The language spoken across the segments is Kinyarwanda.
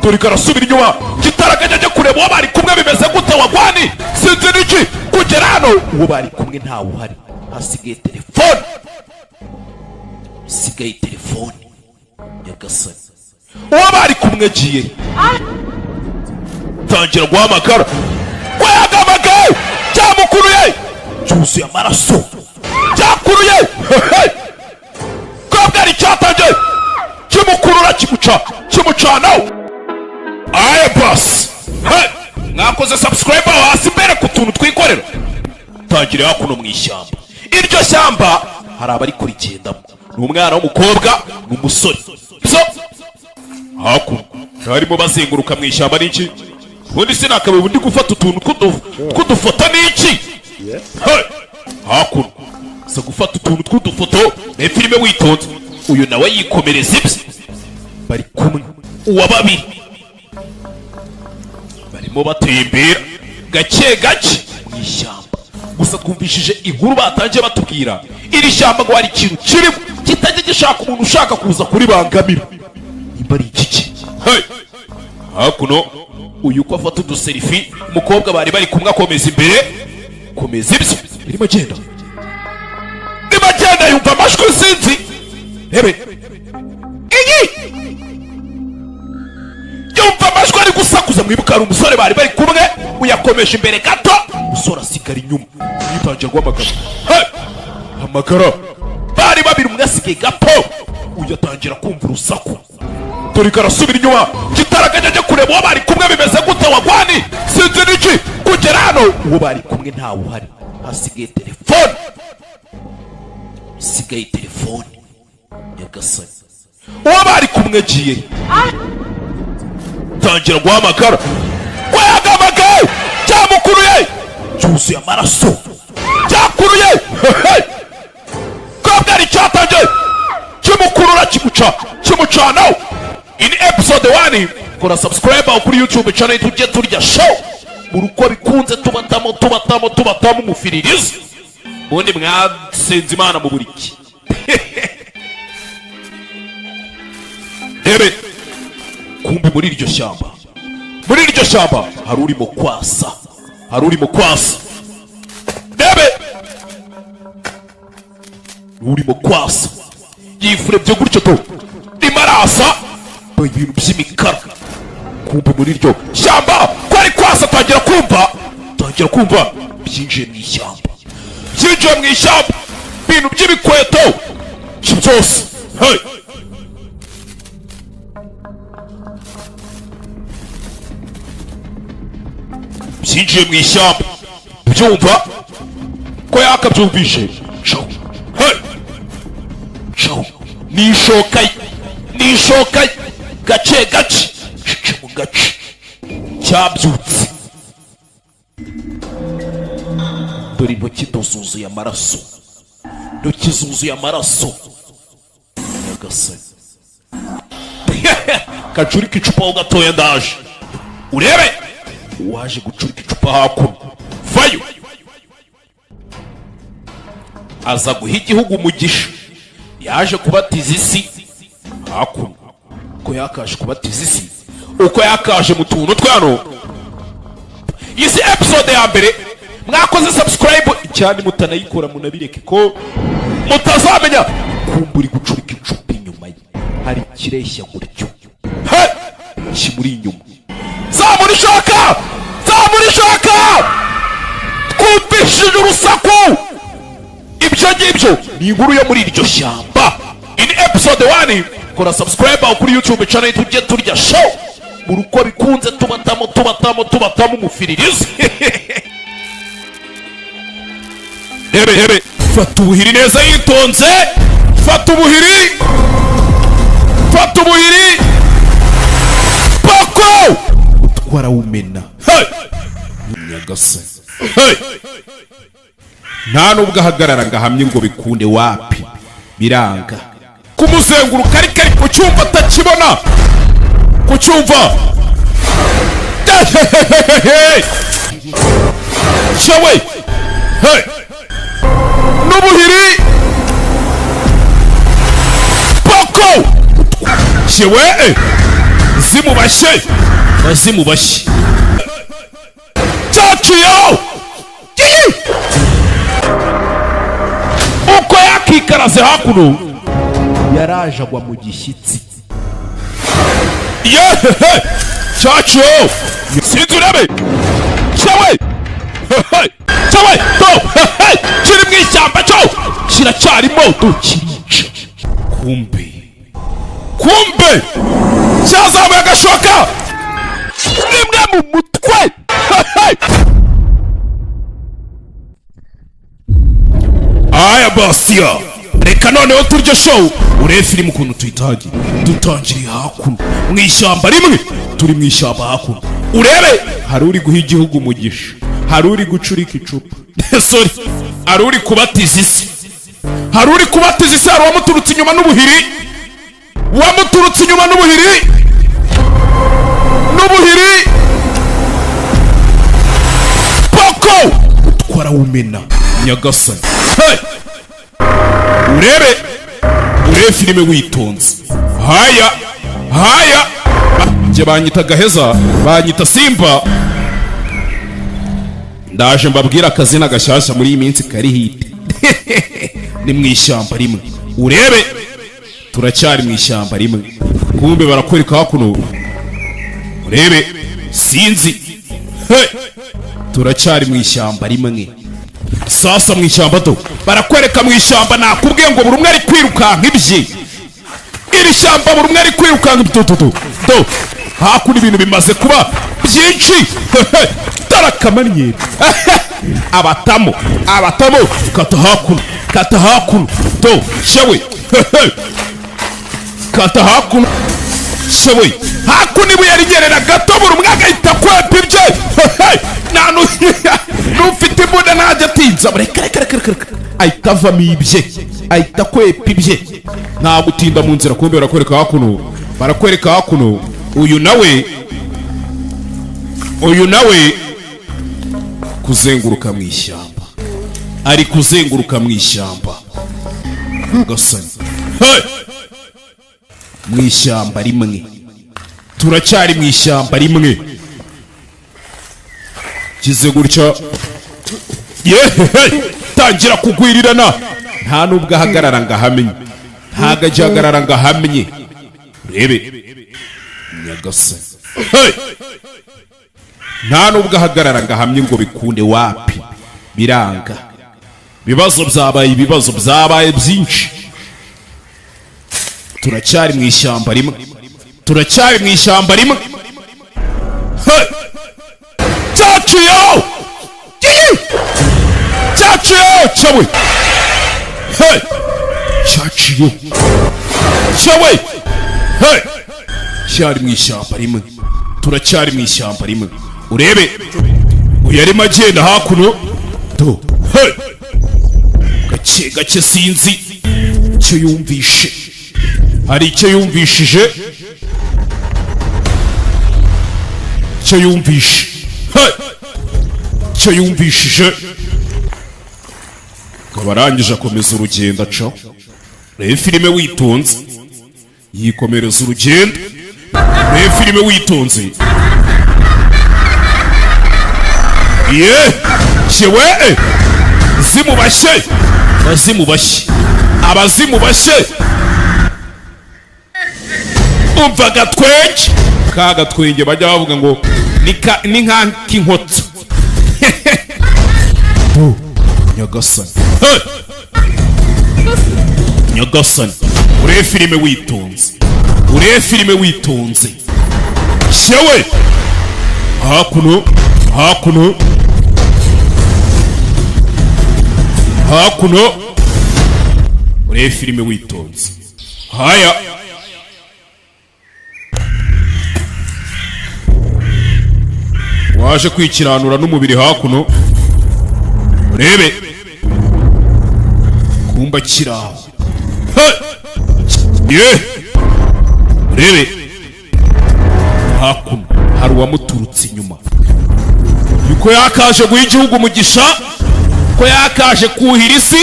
dore karasubira inyuma gitaraganya ajya kureba uwo bari kumwe bimeze gute wagwani sinzi niki kugera hano uwo bari kumwe ntawe uhari hasigaye telefone nyagasani uwo bari kumwe agiye tangira guhamagara wayagamagaye cyamukuruye cyuzuye amaraso cyakuruye kobwa ari cyatangiye kimukurura kimucanaho aye boss mwakoze subscribe hasi mbere ku tuntu twikorera tangire hakuno mu ishyamba iryo shyamba hari abari kurigendamo ni umwana w'umukobwa n'umusore so hakuno harimo bazenguruka mu ishyamba n'iki ubundi sinakabaye undi gufata utuntu tw'udufoto n'iki hakuno so gufata utuntu tw'udufoto na filime witonze uyu nawe yikomereza ibye bari kumwe uwa babiri barimo batembera gake mu ishyamba gusa twumvishije inkuru batangiye batubwira iri shyamba ngo hari ikintu kirimo kitajya gishaka umuntu ushaka kuza kuribangamira nimba ari iki hakuno uyu ko afata uduserifi umukobwa bari kumwe akomeza imbere komeza ibyo birimo agenda yumva amajwi sinzi yumva amajwi ari gusakuza mwibuka hari umusore bari kumwe uyakomeje imbere gato umusore asigara inyuma yitangira guhamagara bari babiri umwe asigaye gato uyatangira kumva urusaku dore karasubira inyuma gitaraganya ajya kureba uwo bari kumwe bimeze gute wagwani sinzi niki kugera hano uwo bari kumwe ntawe uhari hasigaye telefone nyagasani uwo bari kumwe agiye tangira guhamagara wayagamagaye cyamukuruye cyuzuye amaraso cyakuruye kobwa ari cyatangiye kimukurura kimucanaho in episode 1 kora subscribe kuri YouTube channel tujye turya show uruko bikunze tubatamo umufiririzo ubundi mwasenze Imana mu buriki kumbi muri iryo shyamba hari urimo kwasa urimo kwasa yifurebye gutyo to imarasa ibintu by'imikara kumbi muri iryo shyamba ko ari kwasa tangira kumva byinjiye mu ishyamba ibintu by'ibikweto byose byinjiye mu ishyamba byumva ko yakabyumvishe nishoka gace mu gace cyabyutse dore intoki zuzuye amaraso nyagasani kacurika icupa ho gatoya ndaje urebe waje gucurika icupa hakuno vayo aza guha igihugu umugisha yaje kubatiza isi hakuno ko yakaje kubatiza isi uko yakaje mu tuntu twano isi episode ya mbere mwakoze subscribe cyane mutanayikora munabireke ko mutazamenya kumburi gucurika icupa inyuma ye hari kireshya gutyo kimuri inyuma zamurishaka twumvishije urusaku ibyo ngibyo ni inkuru yo muri iryo shyamba in episode 1 kora subscribe kuri YouTube channel tujye turya show uruko bikunze tubatamo umufiririzo fata ubuhiri neza yitonze fata ubuhiri pako utwara umena nyagasani nta nubwo ahagarara ngahamye ngo bikunde wapi biranga kumuzenguruka ariko kucyumva atakibona kucyumva shawe n'ubuhiri poko shewe abazimu bashye cyaciyeho uko yakikaraze hakuno yaraje agwa mu gishyitsi yehehe cyaciyeho sinzi urebe cyawe do kiri mu ishyamba cyo kiracyarimo dukirica kumbe cyazamuye agashoka rimwe mu mutwe aya basiya reka noneho turyo show urebe filime ukuntu tuyitagiye dutangiriye hakuno mu ishyamba rimwe turi mu ishyamba hakuno urebe hari uri guha igihugu umugisha hari uri gucurika icupa sorry hari uri kubatiza isi hari uwamuturutse inyuma n'ubuhiri poko twarawumena nyagasani urebe filime witonze haya njye banyita gaheza banyita simba ndaje mbabwira akazina gashyashya muri iyi minsi kari hiti ni mu ishyamba rimwe urebe turacyari mu ishyamba rimwe kumbe barakwereka hakuno urebe sinzi turacyari mu ishyamba rimwe sasa mu ishyamba do barakwereka mu ishyamba nakubwiye ngo buri umwe ari kwirukanka ibye iri shyamba buri umwe ari kwirukanka do hakuno ibintu bimaze kuba byinshi tarakamanye abatamo kata hakuno do shewe kata hakuno shewe hakuno ibuye rigerera gato buri umwe agahita kwepa ibye n'ufite imbunda ntajya atinza reka ahita avamo ibye ahita kwepa ibye nta gutinda mu nzira kumbe barakwereka hakuno uyu nawe kuzenguruka mu ishyamba ari kuzenguruka mu ishyamba gasani mu ishyamba rimwe turacyari mu ishyamba rimwe kize gutya tangira kugwirirana nta nubwo ahagarara ngo ahamenye ntago ajya ahagarara ngo ahamenye urebe nyagasani nta nubwo ahagarara ngo ahamye ngo bikunde wapi biranga ibibazo byabaye byinshi turacyari mu ishyamba rimwe cyaciyeho cyawe cyari mu ishyamba rimwe turacyari mu ishyamba rimwe urebe uyu arimo agenda hakuno do gake sinzi icyo yumvishe hari icyo yumvishije akaba arangije akomeza urugendo acaho reba filime witonze yikomereza urugendo reba filime witonze shewe abazimu bashye umva agatwenge ka gatwenge bajya bavuga ngo ni nk'inkotso nyagasani urebe filime witonze shewe hakuno urebe filime witonze haya waje kwikiranura n'umubiri hakuno urebe kumba kiraho urebe hakuno hari uwamuturutse inyuma yuko yakaje guha igihugu umugisha ko yakaje kuhira isi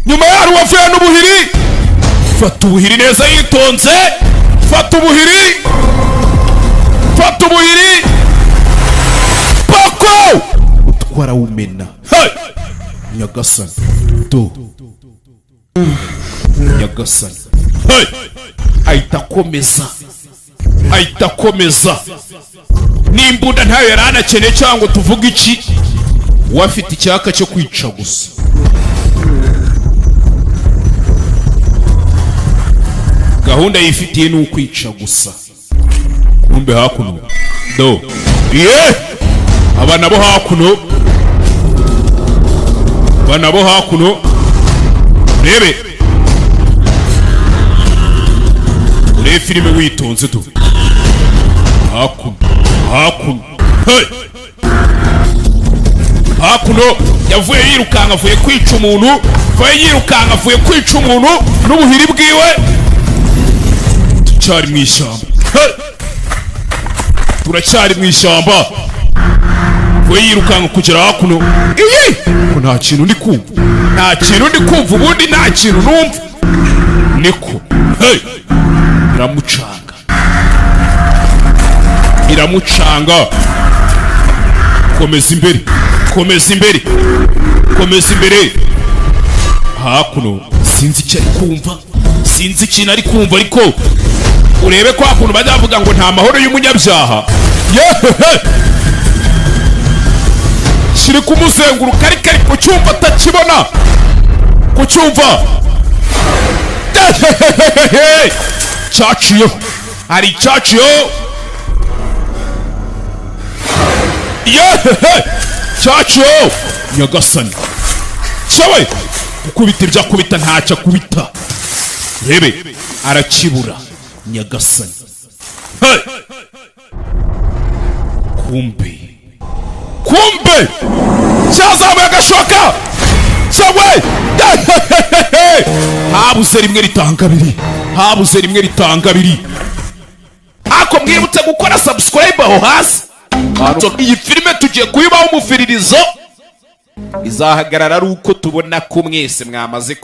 nyuma yari uwavuye n'ubuhiri fata ubuhiri neza yitonze fata ubuhiri pako twarawumena nyagasani do nyagasani ahita akomeza n'imbunda ntayo yari anakeneye cyangwa tuvuga iki wafite icyaka cyo kwica gusa gahunda yifitiye ni ukwica gusa kumbe hakuno do aba nabo hakuno rebe filime witonze tu hakuno yavuye yirukanka avuye kwica umuntu n'ubuhiri bwiwe turacyari mu ishyamba we yirukanka kugera hakuno ko nta kintu ndi kumva ubundi nta kintu numva niko iramucanga komeza imbere hakuno sinzi ikintu ari kumva ariko urebe ko hakuno bajya bavuga ngo nta mahoro y'umunyabyaha kiri kumuzenguruka ariko ari kucyumva atakibona cyaciyeho nyagasani cyawe gukubita ibyo akubita ntacyo akubita rebe arakibura nyagasani kumbe cyazamuye agashoka cyawe habuze rimwe ritanga abiri ako mwibutse gukora subscribe aho hasi iyi filime tugiye kuyibaho umufiririzo izahagarara ari uko tubona ko mwese mwamaze